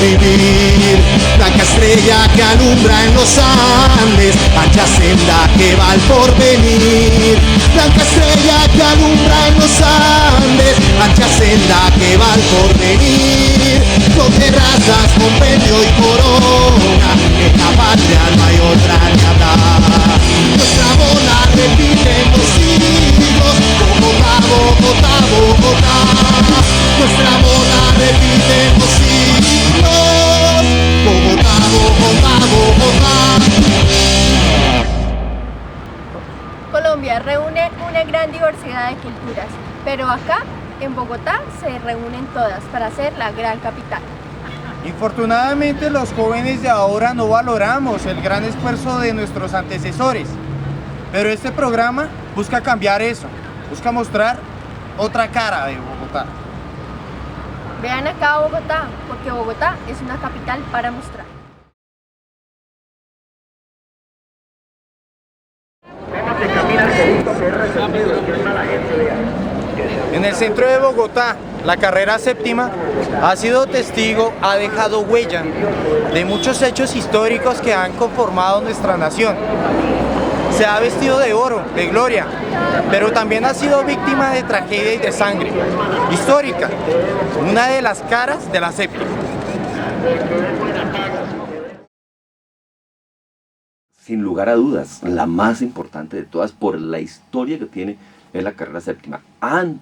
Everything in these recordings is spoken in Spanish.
vivir. Blanca estrella que alumbra en los Andes, ancha senda que va al porvenir. Blanca estrella que alumbra en los Andes, ancha senda que va al porvenir. Donde razas, compendio y corona, en la patria no hay otra ni habrá. Nuestra voz la repiten los siglos, Bogotá, Bogotá, Bogotá. Nuestra voz la repiten los siglos, Bogotá, Bogotá, Bogotá. Colombia reúne una gran diversidad de culturas, pero acá, en Bogotá, se reúnen todas para ser la gran capital. Infortunadamente, los jóvenes de ahora no valoramos el gran esfuerzo de nuestros antecesores, pero este programa busca cambiar eso, busca mostrar otra cara de Bogotá. Vean acá a Bogotá, porque Bogotá es una capital para mostrar. En el centro de Bogotá, la carrera séptima ha sido testigo, ha dejado huella de muchos hechos históricos que han conformado nuestra nación. Se ha vestido de oro, de gloria, pero también ha sido víctima de tragedia y de sangre histórica, una de las caras de la séptima. Sin lugar a dudas, la más importante de todas por la historia que tiene es la carrera séptima.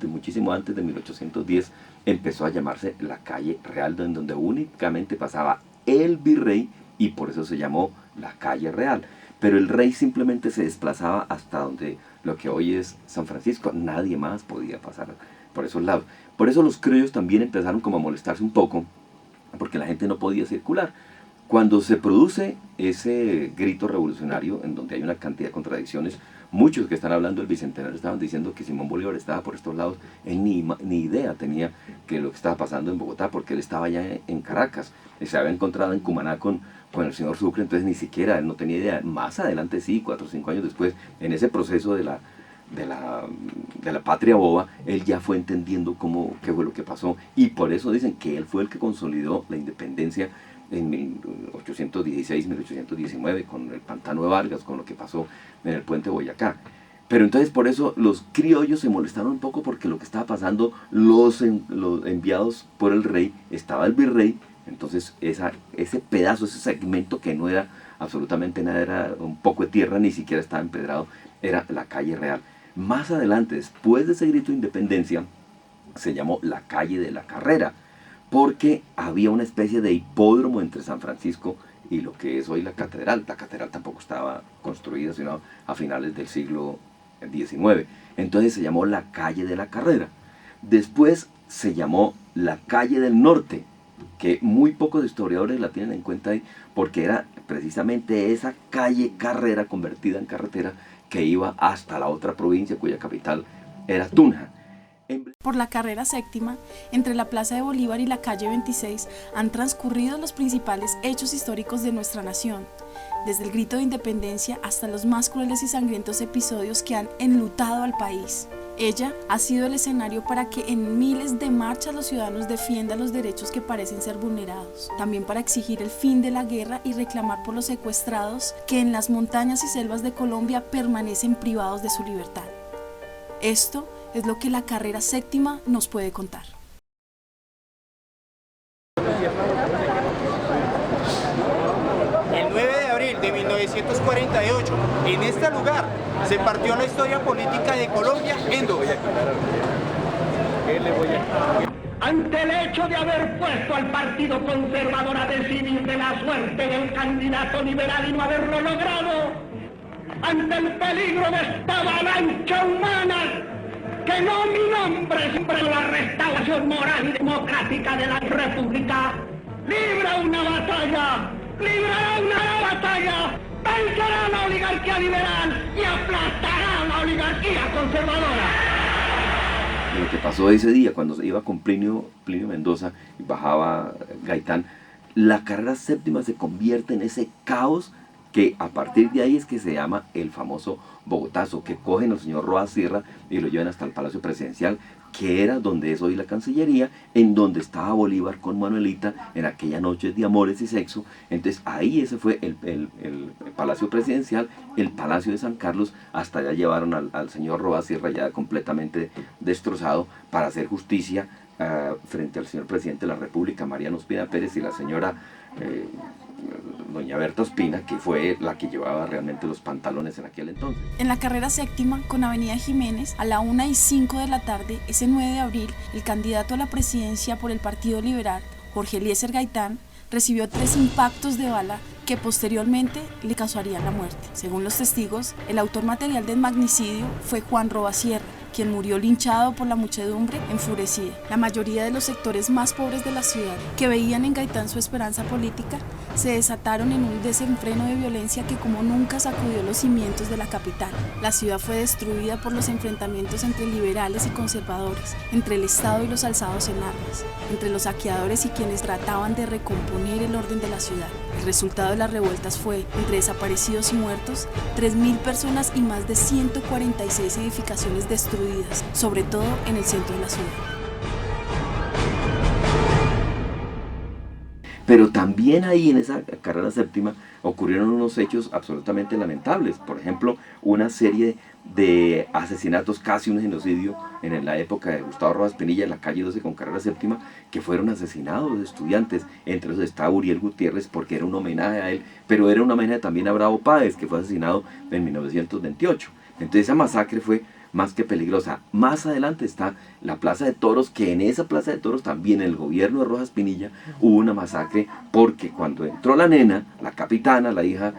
Muchísimo antes de 1810, empezó a llamarse la calle real, en donde únicamente pasaba el virrey y por eso se llamó la calle real. Pero el rey simplemente se desplazaba hasta donde lo que hoy es San Francisco. Nadie más podía pasar por esos lados. Por eso los criollos también empezaron como a molestarse un poco, porque la gente no podía circular. Cuando se produce ese grito revolucionario, en donde hay una cantidad de contradicciones, muchos que están hablando del Bicentenario estaban diciendo que Simón Bolívar estaba por estos lados. Él ni idea tenía que lo que estaba pasando en Bogotá, porque él estaba ya en Caracas. Se había encontrado en Cumaná con el señor Sucre, entonces ni siquiera él no tenía idea. Más adelante sí, 4 o 5 años después, en ese proceso de la patria boba, él ya fue entendiendo qué fue lo que pasó, y por eso dicen que él fue el que consolidó la independencia en 1816, 1819, con el Pantano de Vargas, con lo que pasó en el puente Boyacá. Pero entonces por eso los criollos se molestaron un poco, porque lo que estaba pasando, los enviados por el rey, estaba el virrey, entonces ese pedazo, ese segmento que no era absolutamente nada, era un poco de tierra, ni siquiera estaba empedrado, era la calle real. Más adelante, después de ese grito de independencia, se llamó la calle de la Carrera, porque había una especie de hipódromo entre San Francisco y lo que es hoy la catedral. La catedral tampoco estaba construida sino a finales del siglo XIX. Entonces se llamó la calle de la Carrera. Después se llamó la calle del Norte, que muy pocos historiadores la tienen en cuenta ahí, porque era precisamente esa calle Carrera convertida en carretera que iba hasta la otra provincia cuya capital era Tunja. Por la carrera séptima, entre la Plaza de Bolívar y la calle 26, han transcurrido los principales hechos históricos de nuestra nación, desde el grito de independencia hasta los más crueles y sangrientos episodios que han enlutado al país. Ella ha sido el escenario para que en miles de marchas los ciudadanos defiendan los derechos que parecen ser vulnerados, también para exigir el fin de la guerra y reclamar por los secuestrados que en las montañas y selvas de Colombia permanecen privados de su libertad. Esto es lo que la carrera séptima nos puede contar. El 9 de abril de 1948, en este lugar, se partió la historia política de Colombia en dos. Ante el hecho de haber puesto al Partido Conservador a decidir de la suerte del candidato liberal y no haberlo logrado, ante el peligro de esta avalancha humana, que no mi nombre siempre la restauración moral y democrática de la República, librará una batalla, vencerá a la oligarquía liberal y aplastará a la oligarquía conservadora. Lo que pasó ese día, cuando iba con Plinio Mendoza y bajaba Gaitán, la carrera séptima se convierte en ese caos que a partir de ahí es que se llama el famoso Bogotazo, que cogen al señor Roa Sierra y lo llevan hasta el Palacio Presidencial, que era donde es hoy la Cancillería, en donde estaba Bolívar con Manuelita en aquella noche de amores y sexo. Entonces ahí ese fue el Palacio Presidencial, el Palacio de San Carlos, hasta allá llevaron al señor Roa Sierra ya completamente destrozado para hacer justicia frente al señor presidente de la República, Mariano Ospina Pérez, y la señora doña Berta Ospina, que fue la que llevaba realmente los pantalones en aquel entonces. En la carrera séptima, con Avenida Jiménez, a la 1:05 de la tarde, ese 9 de abril, el candidato a la presidencia por el Partido Liberal, Jorge Eliezer Gaitán, recibió 3 impactos de bala que posteriormente le causarían la muerte. Según los testigos, el autor material del magnicidio fue Juan Roa Sierra, quien murió linchado por la muchedumbre enfurecida. La mayoría de los sectores más pobres de la ciudad, que veían en Gaitán su esperanza política, se desataron en un desenfreno de violencia que como nunca sacudió los cimientos de la capital. La ciudad fue destruida por los enfrentamientos entre liberales y conservadores, entre el Estado y los alzados en armas, entre los saqueadores y quienes trataban de recomponer el orden de la ciudad. El resultado de las revueltas fue, entre desaparecidos y muertos, 3.000 personas y más de 146 edificaciones destruidas, sobre todo en el centro de la ciudad. Pero también ahí en esa carrera séptima ocurrieron unos hechos absolutamente lamentables. Por ejemplo, una serie de asesinatos, casi un genocidio en la época de Gustavo Rojas Pinilla en la calle 12 con carrera séptima, que fueron asesinados estudiantes. Entre ellos estaba Uriel Gutiérrez, porque era un homenaje a él, pero era un homenaje también a Bravo Páez, que fue asesinado en 1928. Entonces esa masacre fue más que peligrosa. Más adelante está la Plaza de Toros, que en esa Plaza de Toros también en el gobierno de Rojas Pinilla hubo una masacre, porque cuando entró la nena, la capitana, la hija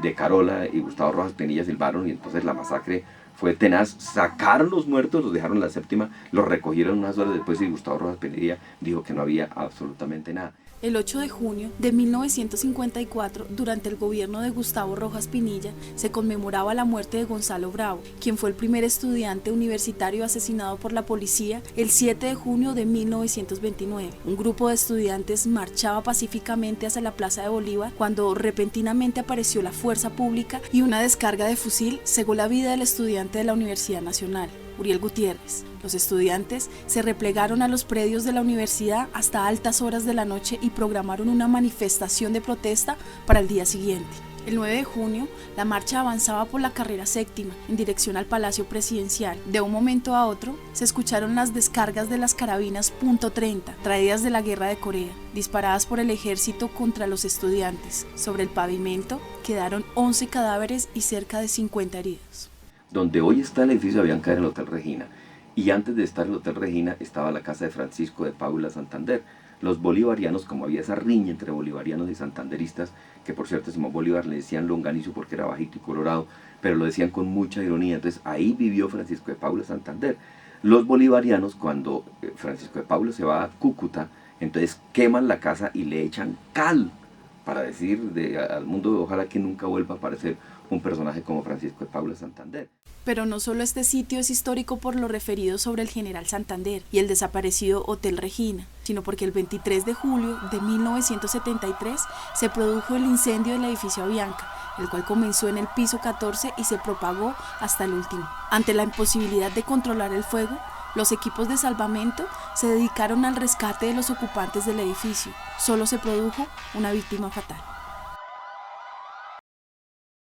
de Carola y Gustavo Rojas Pinilla silbaron, y entonces la masacre fue tenaz. Sacaron los muertos, los dejaron en la séptima, los recogieron unas horas después y Gustavo Rojas Pinilla dijo que no había absolutamente nada. El 8 de junio de 1954, durante el gobierno de Gustavo Rojas Pinilla, se conmemoraba la muerte de Gonzalo Bravo, quien fue el primer estudiante universitario asesinado por la policía el 7 de junio de 1929. Un grupo de estudiantes marchaba pacíficamente hacia la Plaza de Bolívar cuando repentinamente apareció la fuerza pública y una descarga de fusil cegó la vida del estudiante de la Universidad Nacional, Uriel Gutiérrez. Los estudiantes se replegaron a los predios de la universidad hasta altas horas de la noche y programaron una manifestación de protesta para el día siguiente. El 9 de junio, la marcha avanzaba por la carrera séptima en dirección al Palacio Presidencial. De un momento a otro, se escucharon las descargas de las carabinas .30, traídas de la Guerra de Corea, disparadas por el ejército contra los estudiantes. Sobre el pavimento quedaron 11 cadáveres y cerca de 50 heridos. Donde hoy está el edificio de Avianca, en el Hotel Regina, y antes de estar en el Hotel Regina estaba la casa de Francisco de Paula Santander. Los bolivarianos, como había esa riña entre bolivarianos y santanderistas, que por cierto Simón Bolívar le decían longanizo porque era bajito y colorado, pero lo decían con mucha ironía, entonces ahí vivió Francisco de Paula Santander. Los bolivarianos, cuando Francisco de Paula se va a Cúcuta, entonces queman la casa y le echan cal, para decir al mundo, ojalá que nunca vuelva a aparecer un personaje como Francisco de Paula Santander. Pero no solo este sitio es histórico por lo referido sobre el general Santander y el desaparecido Hotel Regina, sino porque el 23 de julio de 1973 se produjo el incendio del edificio Avianca, el cual comenzó en el piso 14 y se propagó hasta el último. Ante la imposibilidad de controlar el fuego, los equipos de salvamento se dedicaron al rescate de los ocupantes del edificio. Solo se produjo una víctima fatal.